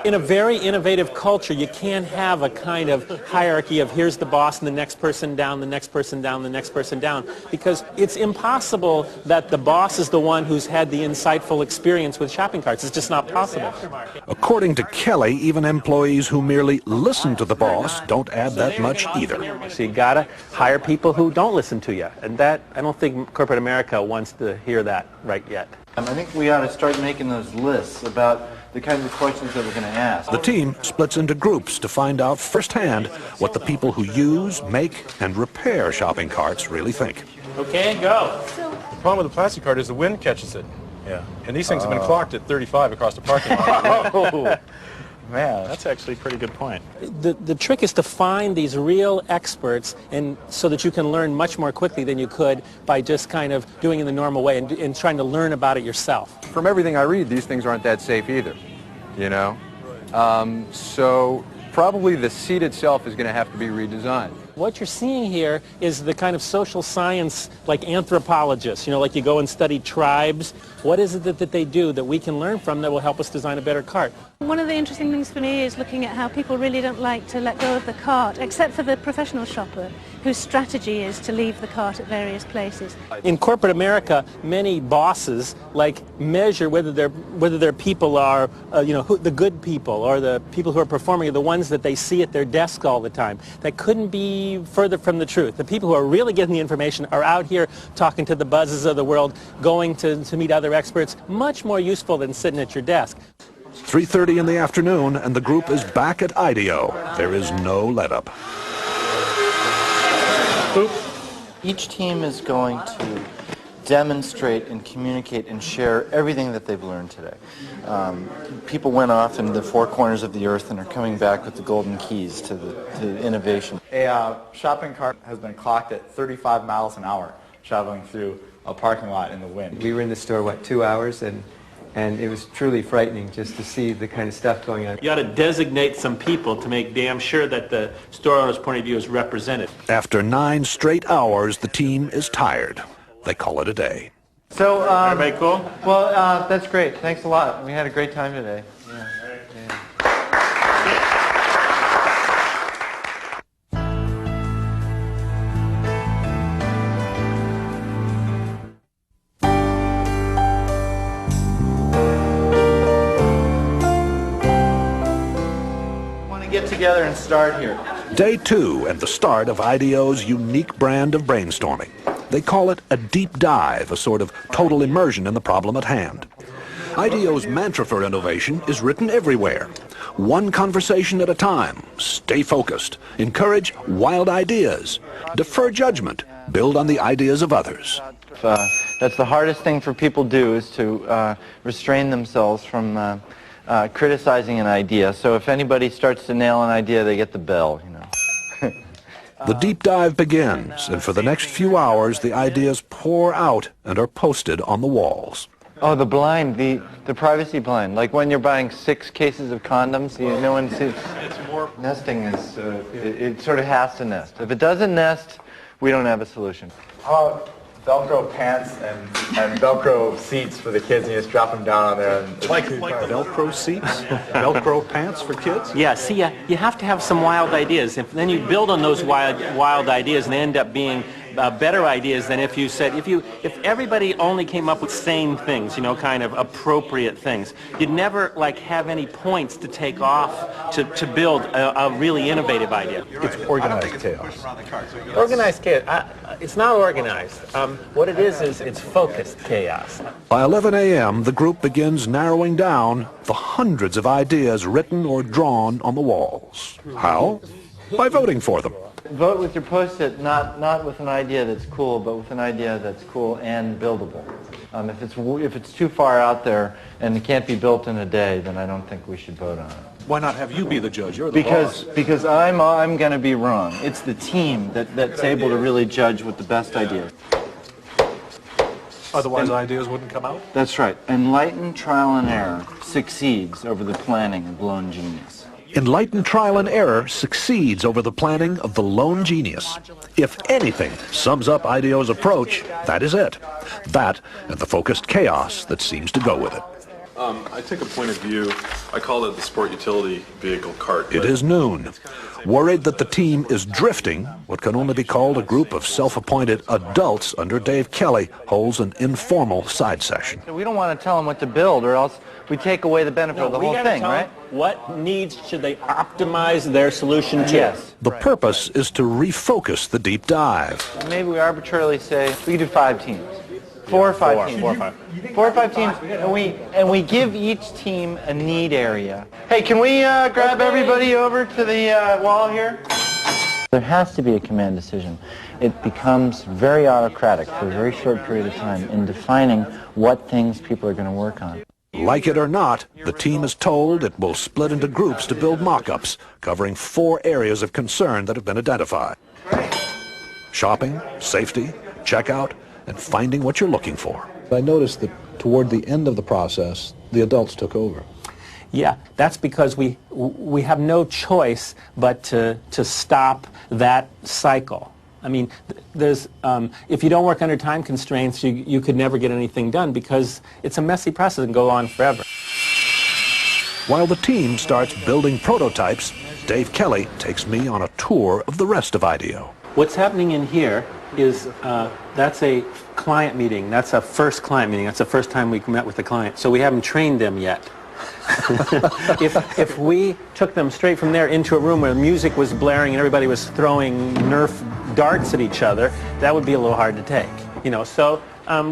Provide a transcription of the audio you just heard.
In a very innovative culture, you can't have a kind of hierarchy of here's the boss and the next person down, the next person down, the next person down, because it's impossible that the boss is the one who's had the insightful experience with shopping carts. It's just not possible. According to Kelly, even employees who merely listen to the boss don't add that much either. So you gotta hire people who don't listen to you, and that, I don't think corporate America wants to hear that right yet. I think we ought to start making those lists about the kinds of questions that we're going to ask. The team splits into groups to find out firsthand what the people who use, make, and repair shopping carts really think. Okay, go. The problem with the plastic cart is the wind catches it. Yeah. And these things have been clocked at 35 across the parking lot. Oh, man, that's actually a pretty good point. The trick is to find these real experts, and so that you can learn much more quickly than you could by just kind of doing it the normal way and trying to learn about it yourself. From everything I read, these things aren't that safe either, you know? So probably the seat itself is going to have to be redesigned. What you're seeing here is the kind of social science, like anthropologists, you know, like you go and study tribes. What is it that they do that we can learn from that will help us design a better cart? One of the interesting things for me is looking at how people really don't like to let go of the cart, except for the professional shopper, whose strategy is to leave the cart at various places. In corporate America, many bosses measure whether their people are, the good people or the people who are performing are the ones that they see at their desk all the time. That couldn't be further from the truth. The people who are really getting the information are out here talking to the buzzes of the world, going to meet other experts, much more useful than sitting at your desk. 3:30 in the afternoon, and the group is back at IDEO. There is no let-up. Each team is going to demonstrate and communicate and share everything that they've learned today. People went off into the four corners of the earth and are coming back with the golden keys to innovation. A shopping cart has been clocked at 35 miles an hour traveling through a parking lot in the wind. We were in the store, 2 hours, and it was truly frightening just to see the kind of stuff going on. You ought to designate some people to make damn sure that the store owner's point of view is represented. After 9 straight hours, the team is tired. They call it a day. So, everybody cool? Well, that's great. Thanks a lot. We had a great time today. Yeah. Get together and start here. Day 2 and the start of IDEO's unique brand of brainstorming. They call it a deep dive, a sort of total immersion in the problem at hand. IDEO's mantra for innovation is written everywhere. One conversation at a time. Stay focused. Encourage wild ideas. Defer judgment. Build on the ideas of others. That's the hardest thing for people to do, is to restrain themselves from criticizing an idea. So if anybody starts to nail an idea, they get the bell, you know. The deep dive begins, and for the next few hours, the ideas pour out and are posted on the walls. Oh, the blind, the privacy blind. Like when you're buying 6 cases of condoms, no one sees. Nesting is, it sort of has to nest. If it doesn't nest, we don't have a solution. How about Velcro pants and Velcro seats for the kids, and you just drop them down on there? And Like Velcro seats? Velcro pants for kids? Yeah, see, you have to have some wild ideas. Then you build on those wild ideas, and they end up being better ideas than if you said, if everybody only came up with sane things, kind of appropriate things, you'd never have any points to take off to build a really innovative idea. It's organized chaos. Organized chaos. It's not organized. What it is it's focused chaos. By 11 a.m., the group begins narrowing down the hundreds of ideas written or drawn on the walls. How? By voting for them. Vote with your Post-it, not with an idea that's cool, but with an idea that's cool and buildable. If it's too far out there and it can't be built in a day, then I don't think we should vote on it. Why not have you be the judge? You're the boss. Because I'm going to be wrong. It's the team that's able to really judge what the best idea is. Otherwise, ideas wouldn't come out? That's right. Enlightened trial and error succeeds over the planning of lone genius. Enlightened trial and error succeeds over the planning of the lone genius. If anything sums up IDEO's approach, that is it. That and the focused chaos that seems to go with it. I take a point of view, I call it the sport utility vehicle cart. It is noon. Worried that the team is drifting, what can only be called a group of self-appointed adults under Dave Kelly holds an informal side session. We don't want to tell them what to build, or else we take away the benefit of the whole thing, right? What needs should they optimize their solution to? Yes. The purpose is to refocus the deep dive. Maybe we arbitrarily say we could do 5 teams. 4 or 5 teams. 4 or 5. 4 or 5 teams, and we give each team a need area. Hey, can we grab everybody over to the wall here? There has to be a command decision. It becomes very autocratic for a very short period of time in defining what things people are going to work on. Like it or not, the team is told it will split into groups to build mock-ups, covering 4 areas of concern that have been identified. Shopping, safety, checkout, and finding what you're looking for. I noticed that toward the end of the process, the adults took over. Yeah, that's because we have no choice but to stop that cycle. I mean, there's if you don't work under time constraints, you could never get anything done because it's a messy process and go on forever. While the team starts building prototypes, Dave Kelly takes me on a tour of the rest of IDEO. What's happening in here is that's a client meeting. That's a first client meeting. That's the first time we met with the client. So we haven't trained them yet. If we took them straight from there into a room where music was blaring and everybody was throwing Nerf darts at each other, that would be a little hard to take. You know, so